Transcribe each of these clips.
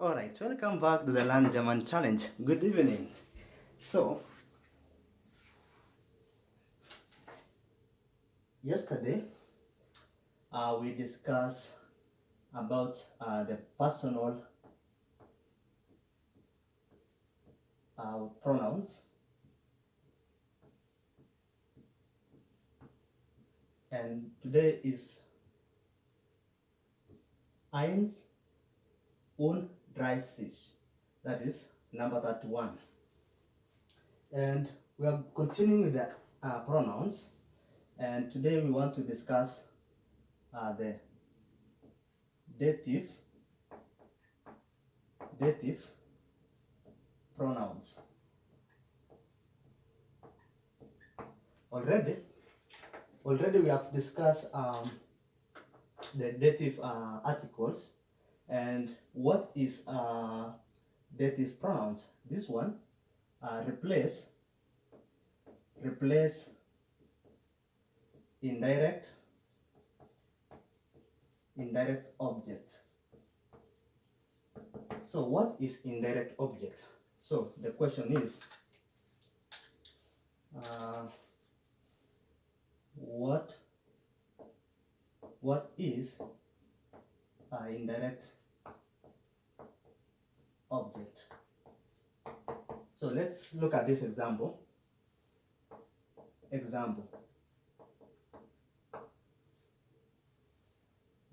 Alright, welcome back to the Learn German Challenge. Good evening. So, yesterday we discussed about the personal pronouns, and today is eins und dreißig, that is number 31. And we are continuing with the pronouns, and today we want to discuss the dative pronouns. Already we have discussed the dative articles and what is dative pronouns. This one replace indirect object. So what is indirect object? So the question is what is indirect object? So let's look at this example.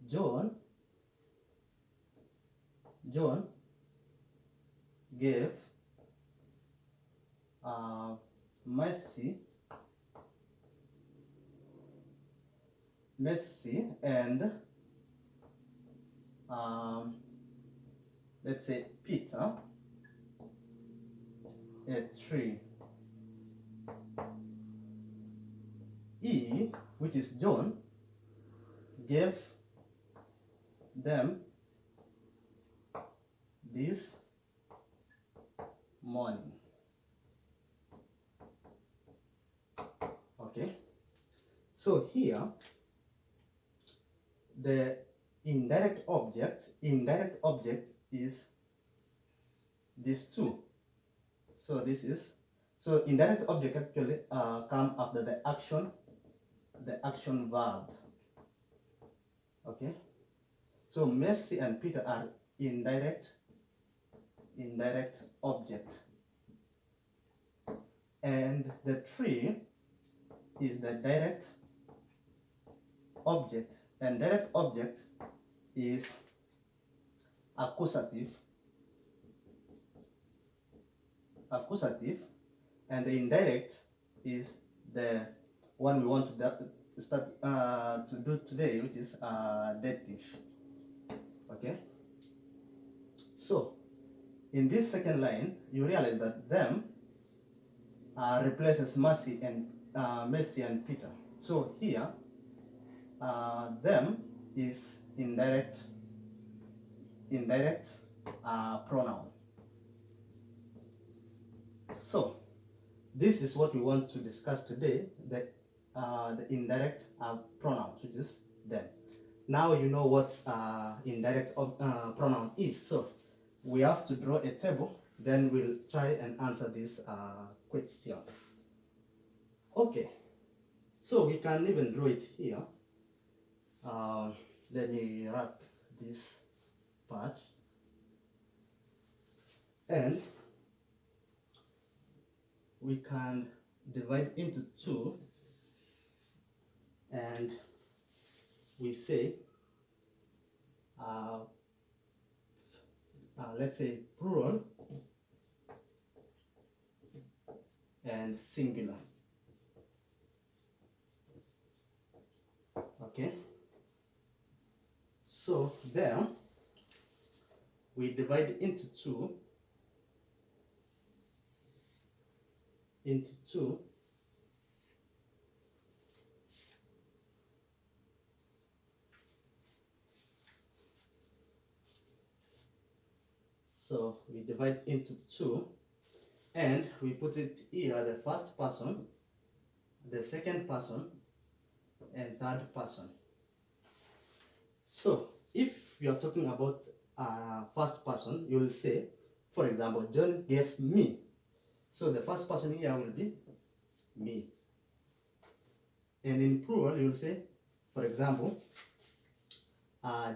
John gave Messi and let's say Peter a tree. E, which is John, gave them this morning. Okay, so here the indirect object is these two. So this is, so indirect object actually come after the action verb. Okay, so Mercy and Peter are indirect object, and the tree is the direct object, and direct object is accusative, and the indirect is the one we want to start to do today, which is dative. Okay, so in this second line you realize that them replaces Mercy and Peter. So here them is indirect pronoun. So this is what we want to discuss today, the indirect pronouns, which is them. Now you know what indirect pronoun is. So we have to draw a table, then we'll try and answer this question. Okay, so we can even draw it here. Let me wrap this part, and we can divide into two, and we say let's say plural and singular. Okay, so there we divide into two, so we divide into two, and we put it here, the first person, the second person, and third person. So if we are talking about first person, you will say, for example, John gave me. So the first person here will be me. And in plural, you will say, for example,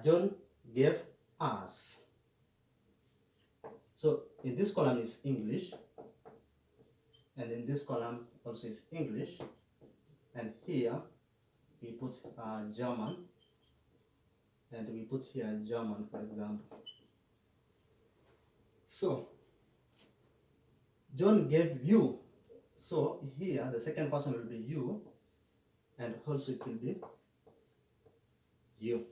John gave us. So in this column is English, and in this column also is English, and here we put German, and we put here German, for example. So John gave you. So here the second person will be you, and also it will be you.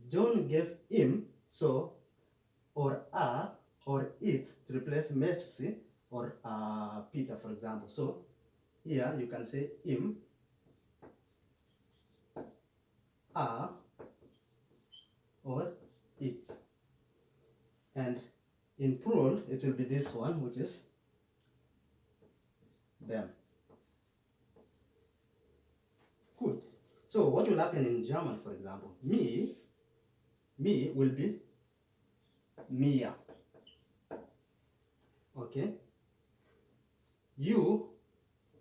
John gave him. So or or it to replace Mercy or Peter, for example. So here you can say him, or it. And in plural, it will be this one, which is them. Good. So what will happen in German, for example? Me will be mir. Okay. You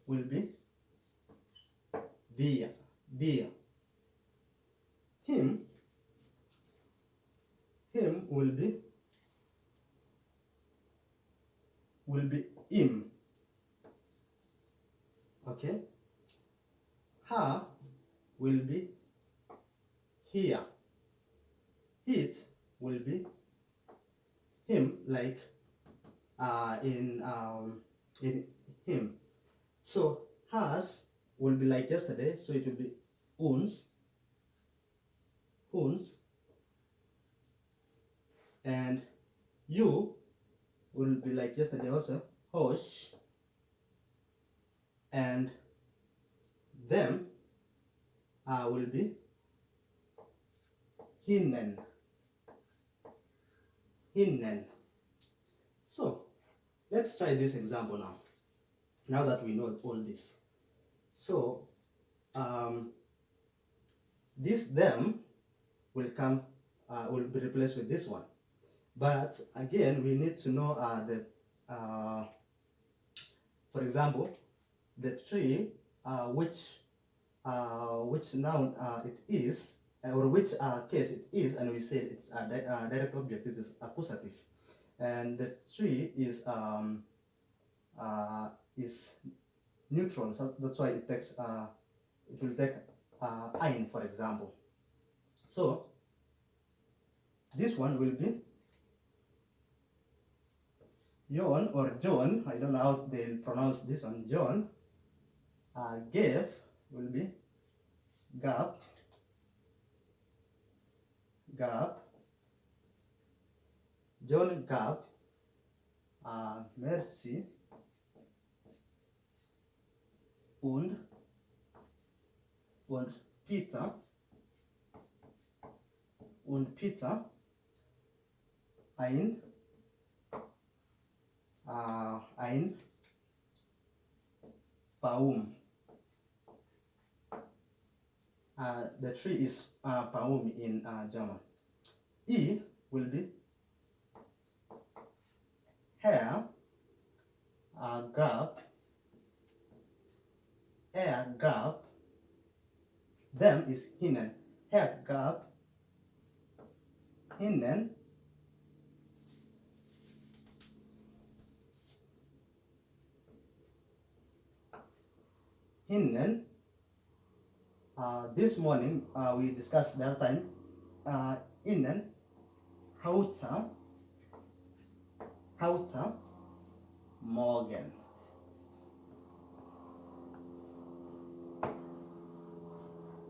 will be dir. Him will be him. Okay. Her will be here. It will be him, like in him. So hers will be like yesterday, so it will be uns, and you will be like yesterday also, hosh, and them will be hinnen. So let's try this example now. Now that we know all this, so this them will be replaced with this one. But again, we need to know for example, the tree, which noun it is, or which case it is, and we said it's a direct object. It is accusative, and the tree is neutral. So that's why it takes it will take ein, for example. So this one will be John or John. I don't know how they'll pronounce this one. John gave will be gab. John gab Mercy und Peter ein Baum. The tree is Baum in German. E will be Herr gab them is hinnen. Herr gab hinnen this morning we discussed the other time innen heute morgen.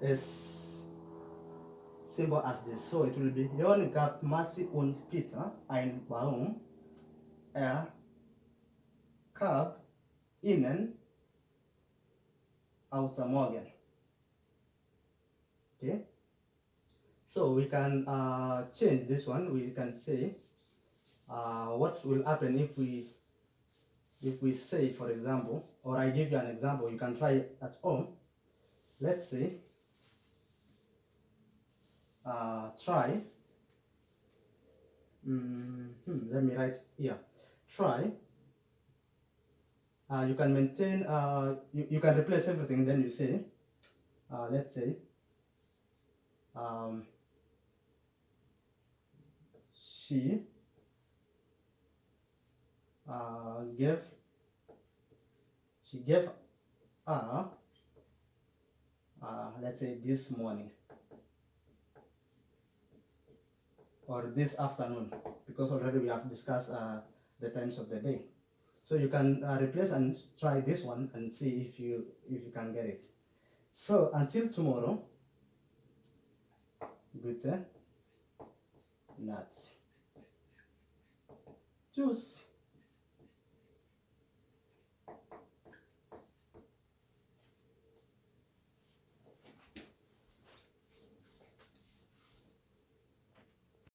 As simple as this. So it will be John gab Mercy und Peter ein Baum. Gab ihnen heute morgen. Okay. So we can change this one. We can say what will happen if we say, for example, or I give you an example. You can try it at home. Let's say try. Let me write here. Try. You can maintain, you can replace everything, then you say, let's say, she gave, uh, let's say this morning or this afternoon, because already we have discussed the times of the day. So you can replace and try this one and see if you can get it. So until tomorrow, gute Nacht. Tschüss.